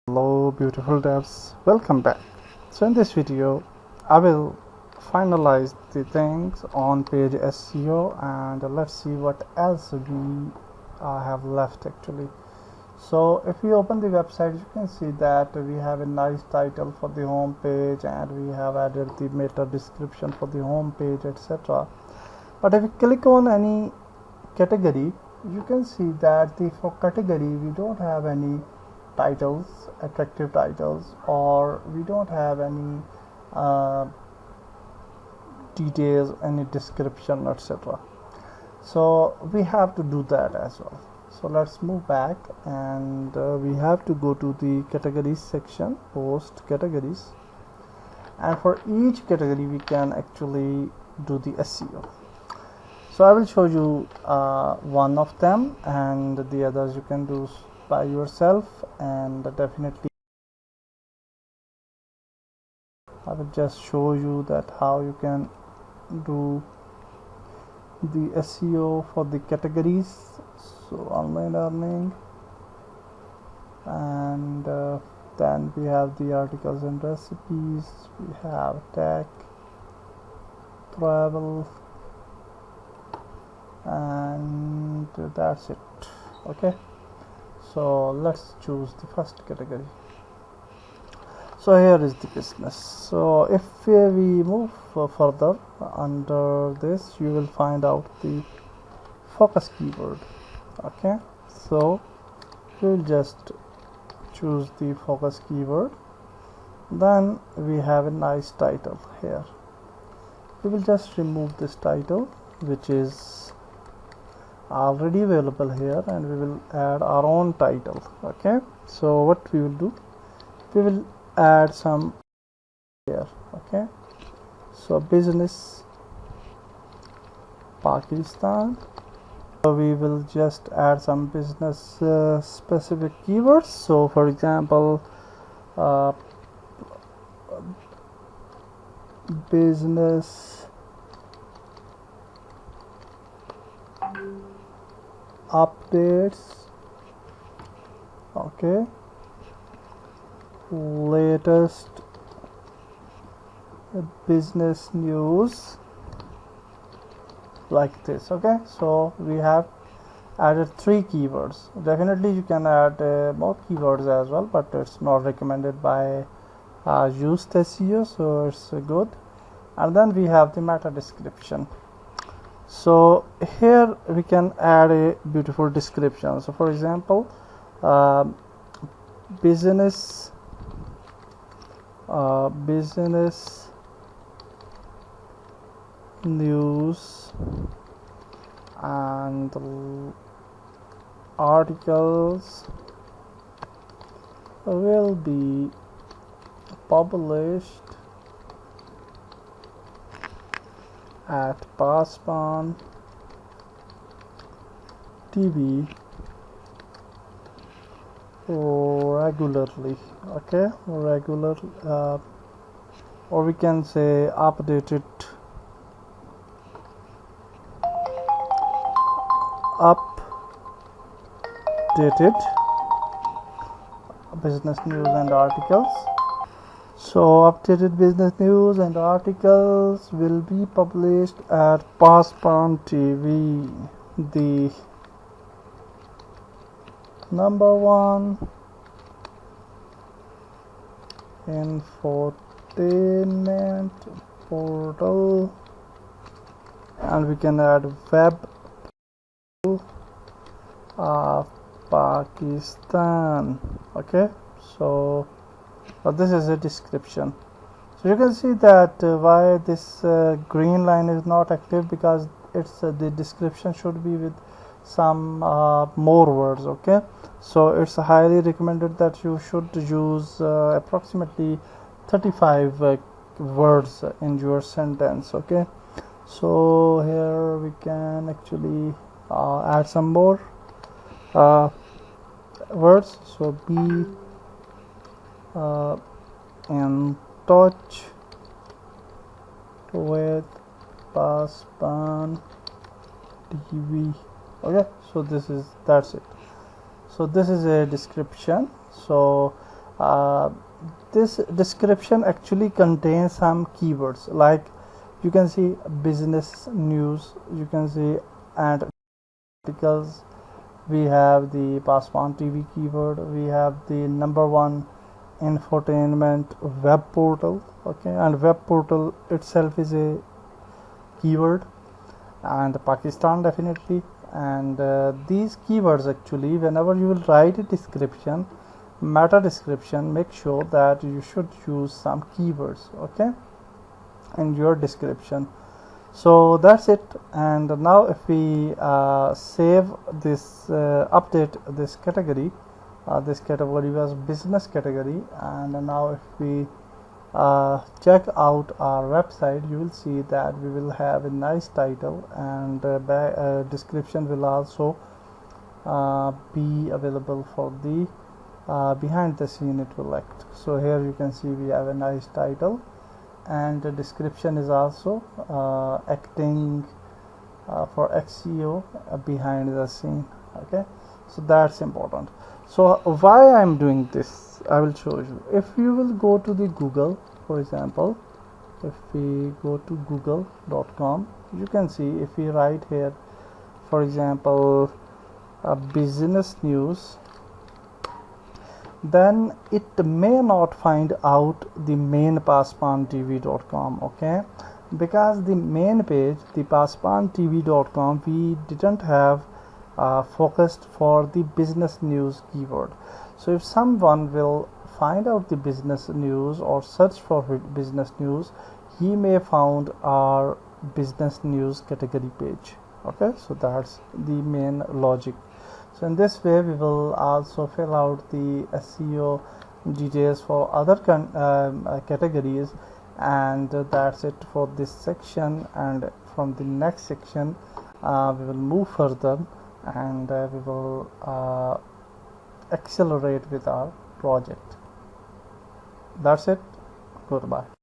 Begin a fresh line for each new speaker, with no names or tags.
Hello beautiful devs, welcome back. So in this video I will finalize the things on page SEO and let's see what else we have left actually. So if we open the website, you can see that we have a nice title for the home page and we have added the meta description for the home page, etc. But if you click on any category, you can see that for category we don't have any titles, attractive titles, or we don't have any details, any description, etc. So we have to do that as well. So let's move back and we have to go to the categories section, post categories, and for each category we can actually do the SEO. So I will show you one of them, and the others you can do by yourself, and definitely I will just show you that how you can do the SEO for the categories. So online earning, and then we have the articles and recipes, we have tech, travel, and that's it. Okay, so let's choose the first category. So here is the business. So if we move further under this, you will find out the focus keyword. Okay, so we will just choose the focus keyword. Then we have a nice title here. We will just remove this title which is already available here, and we will add our own title. Okay, so what we will do, we will add some here. Okay, so business Pakistan. So we will just add some business specific keywords. So for example, business updates, okay, latest business news, like this. Okay, so we have added 3 keywords. Definitely you can add more keywords as well, but it's not recommended by used SEO, so it's good. And then we have the meta description. So here we can add a beautiful description. So for example, business news and articles will be published at Pakistani TV regularly. Okay, regular, or we can say updated business news and articles. So updated business news and articles will be published at Pakistani TV, the #1 infotainment portal, and we can add web of Pakistan. Okay, so this is a description. So you can see that why this green line is not active, because it's the description should be with some more words. Okay, so it's highly recommended that you should use approximately 35 words in your sentence. Okay, so here we can actually add some more words. So be in touch with Pakistani TV. Okay, so that's it. So this is a description. So this description actually contains some keywords, like you can see business news, you can see, and articles. We have the Passport TV keyword, we have the number one infotainment web portal. Okay, and web portal itself is a keyword, and Pakistan definitely. And these keywords, actually, whenever you will write a description, meta description, make sure that you should use some keywords, okay, in your description. So that's it. And now if we save this, update this category, this category was business category, and now if we check out our website, you will see that we will have a nice title, and description will also be available for the behind the scene it will act. So here you can see we have a nice title, and the description is also acting for SEO behind the scene. Okay, so that's important. So why I'm doing this, I will show you. If you will go to the Google, for example, if we go to google.com, you can see if we write here, for example, business news, then it may not find out the main passpantv.com, okay, because the main page, the passpantv.com, we didn't have focused for the business news keyword. So if someone will find out the business news or search for business news, he may found our business news category page. Okay, so that's the main logic. So in this way we will also fill out the SEO details for other categories, and that's it for this section. And from the next section we will move further, and we will accelerate with our project. That's it. Goodbye.